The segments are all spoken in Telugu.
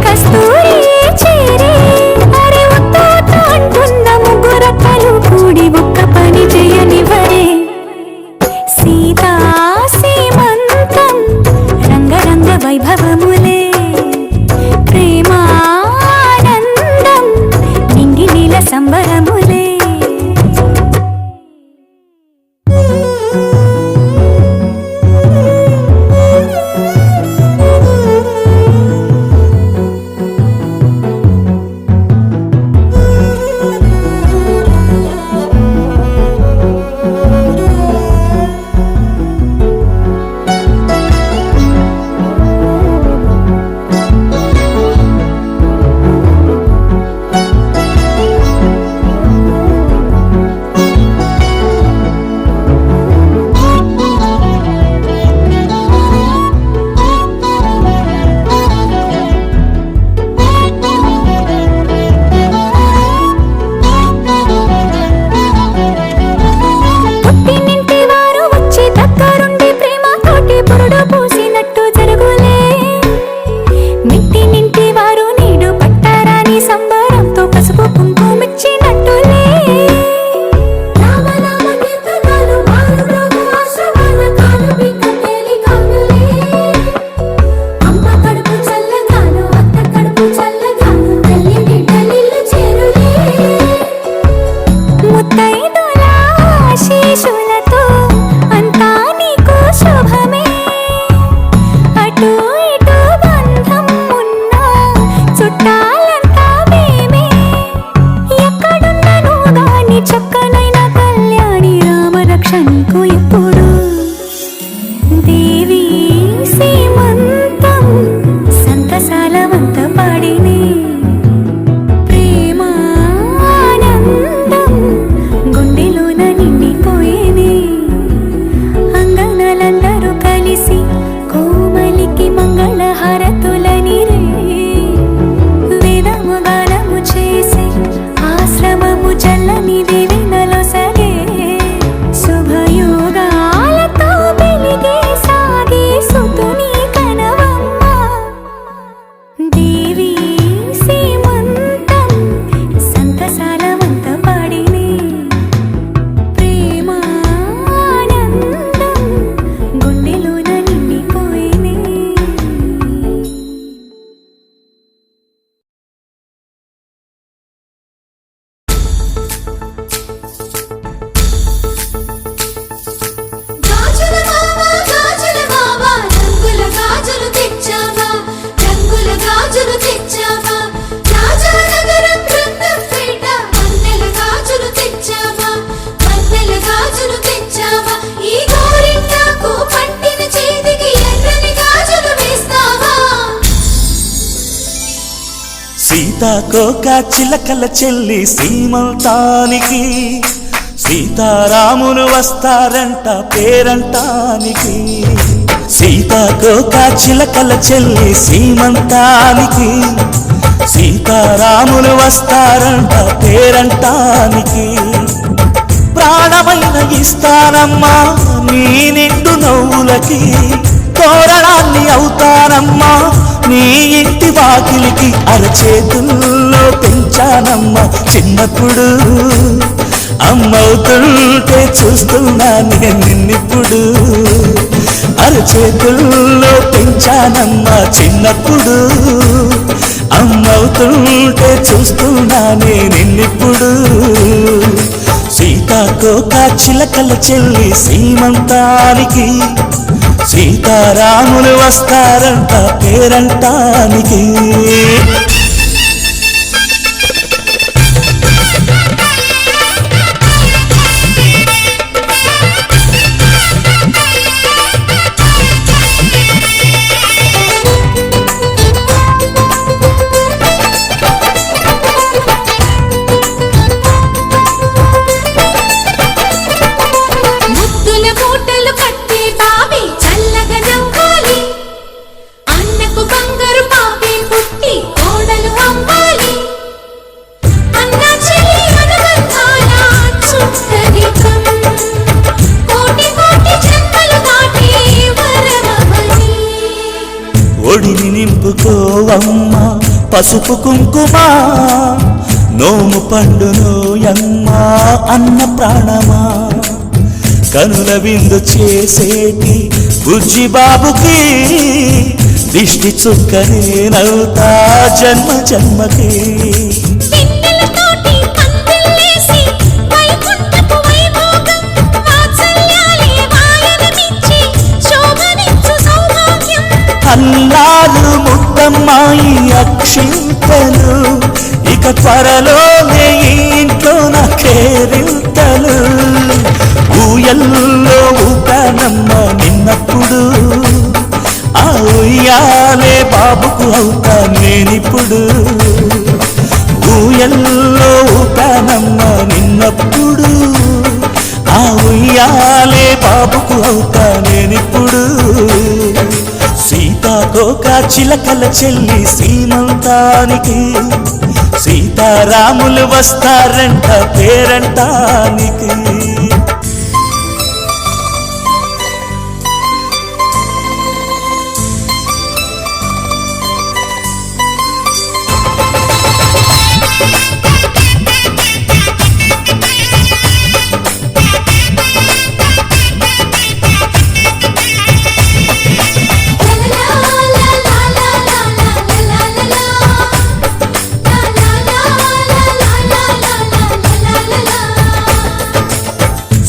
కస్తూరి చేరే అరే ఉత్త అంటున్నము సీతాకోక చిలకల చెల్లి సీమంతానికి సీతారాములు వస్తారంట పేరంటానికి. సీతాకోక చిలకల చెల్లి సీమంతానికి సీతారాములు వస్తారంట పేరంటానికి. ప్రాణమైన ఇస్తానమ్మా నీ నిండు నవ్వులకి, తోరణాన్ని అవుతానమ్మా నీ ఇంటి వాకిలికి. అరచేతుల్లో పెంచానమ్మా చిన్నప్పుడు, అమ్మవుతుంటే చూస్తున్నా నేను నిన్నిప్పుడు. అరచేతుల్లో పెంచానమ్మా చిన్నప్పుడు, అమ్మవుతుంటే చూస్తున్నా నేను నిన్నిప్పుడు. సీతాకోక చిలకల చెల్లి సీమంతానికి సీతారాములు వస్తారంట పేరంటానికి. ఒడిని నింపుకోవమ్మ పసుపు కుంకుమ, నోము పండునోయమ్మ అన్న ప్రాణమా. కనుల విందు చేసేటి బుజ్జి బాబుకి దిష్టి చుక్కనేనవుతా జన్మ జన్మకి. అల్లాలు ముద్దమ్మాయి అక్షింతలు, ఇక త్వరలోనే ఇంట్లో నా కేరింతలు. ఊయల్లో ఊపానమ్మ నిన్నప్పుడు, ఆ ఉయ్యాలే బాబుకు అవుతా నేనిప్పుడు. ఊయల్లో ఊపానమ్మ నిన్నప్పుడు, ఆ ఉయ్యాలే బాబుకు అవుతా నేనిప్పుడు. సీతాకోక చిలకల చెల్లి సీమంతానికి సీతారాములు వస్తారంట పేరంటానికి.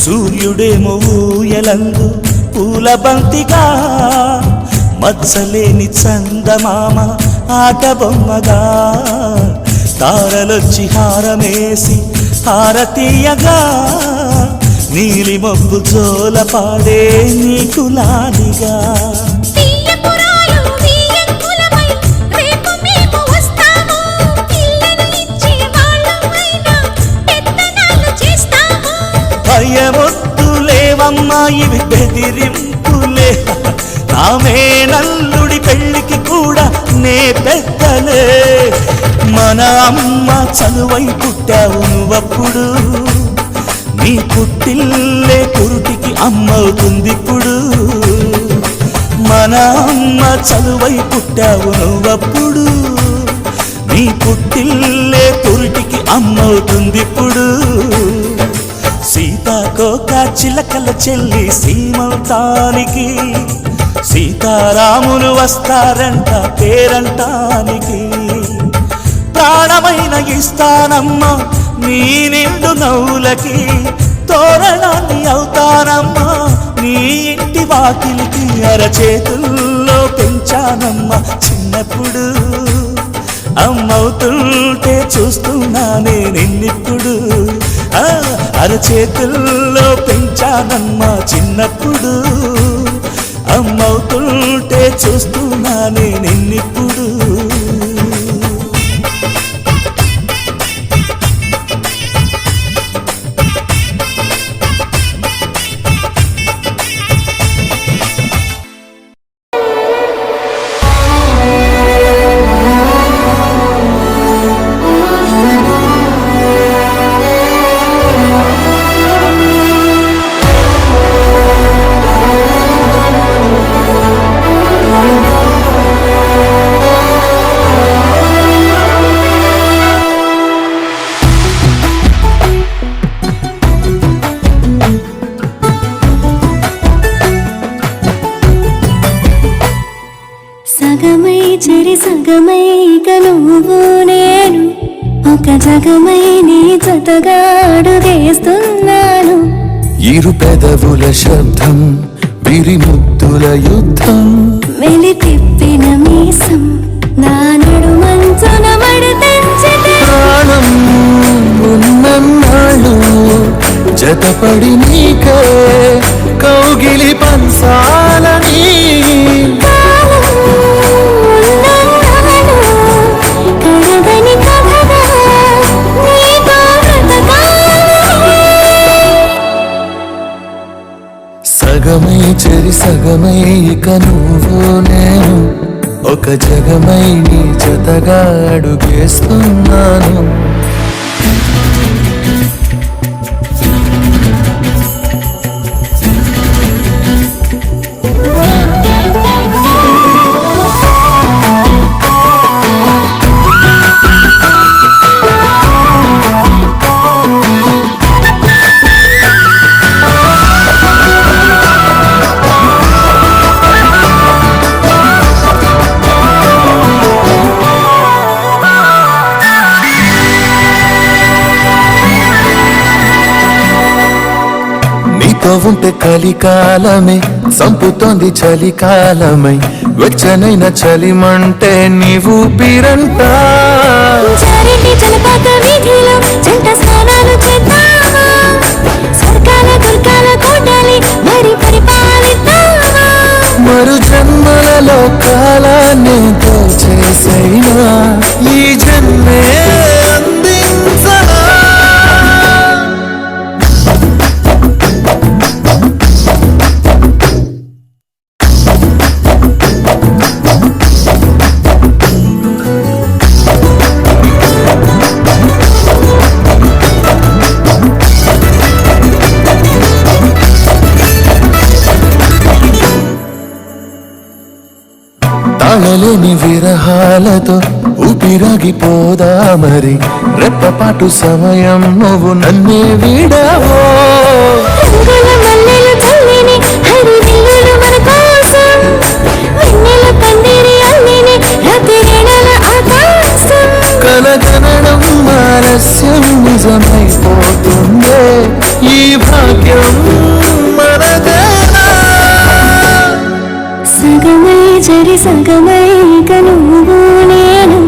సూర్యుడేమో ఊయలందు పూల బంతిగా, మచ్చలేని చందమామ ఆట బొమ్మగా. తారలొచ్చి హారమేసి హారతీయగా, నీలి మబ్బు జోల పాడే నీకులానిగా. భయమొద్దులేవమ్మా ఇవి బెదిరింపులే, నామే నల్లుడి పెళ్ళికి కూడా నే పెద్దలే. మన అమ్మ చనువై పుట్టావు నువ్వప్పుడు, నీ పుట్టిల్లే పురుటికి అమ్మవుతుందిప్పుడు. మన అమ్మ చనువై పుట్టావు నువ్వప్పుడు, నీ పుట్టిల్లే పురుటికి అమ్మవుతుందిప్పుడు. సీతాకోక చిలకల చెల్లి సీమంతానికి సీతారాములు వస్తారంట పేరంటానికి. ప్రాణమైన ఇస్తానమ్మా నీ నిండు నవ్వులకి, తోరణాన్ని అవుతానమ్మా నీ ఇంటి వాకిలికి. అరచేతుల్లో పెంచానమ్మా చిన్నప్పుడు, అమ్మవుతుంటే చూస్తున్నానే నిన్నిప్పుడు. అరచేతుల్లో పెంచానమ్మా చిన్నప్పుడు, అమ్మవుతుంటే చూస్తున్నానే నిన్నిప్పుడు. చెరి సగమై ఇక నువ్వు నేను ఒక జగమై నీ జతగా అడుగేస్తున్నాను. ఇరు పెదవుల శబ్దం విరిముద్దుల యుద్ధం మెలి తిప్పిన మీసం నా నడుమంచున మడతెంచితే ప్రాణం ఉన్నన్నాళ్ళు జతపడి నీకే కౌగిలి పంచాలని కడగని కథగా నీతో బ్రతకాలని. సగమై చెరి సగమై ఇక నువ్వు నేను ఒక జగమై నీ జతగా అడుగేస్తున్నాను. నీతో ఉంటే కలికాలమే సంపుతోంది చలికాలమై వెచ్చనైన చలిమంటే నీవు పీరంట. చారింటి జలపాత వీధిలో జంట స్నానాలు చేద్దామా, స్వర్గాల దుర్గాల కోటాలి మరి పరిపాలిద్దామా. మరు జన్మలలో కాలాన్ని చేసైనా ఈ జన్మే అందించనా. తాళలేని విరహాలతో ఊపిరాగిపోదా మరి రెప్పపాటు సమయం నువ్వు నన్నే విడావో. రంగుల మల్లెలు చల్లిని హరివిల్లులు మన కోసం, వెన్నెల పందిరి అల్లిని రాత్రివేళల ఆకాశం. కలగనడం ఆలస్యం నిజమైపోతుందే ఈ భాగ్యం మనదేనా. సగమై చెరి సగమై ఇక నువ్వు నేను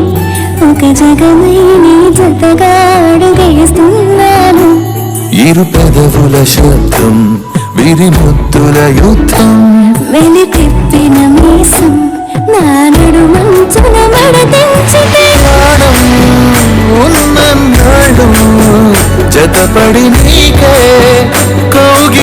ఒక జగమై నీ జతగా అడుగేస్తున్నాను. ఇరు పెదవుల శబ్దం విరిముద్దుల యుద్ధం వెలి తిప్పిన మీసం నా నడుమంచున మడతెంచితే ప్రాణం ఉన్నన్నాళ్ళు జతపడి నీకే కౌగి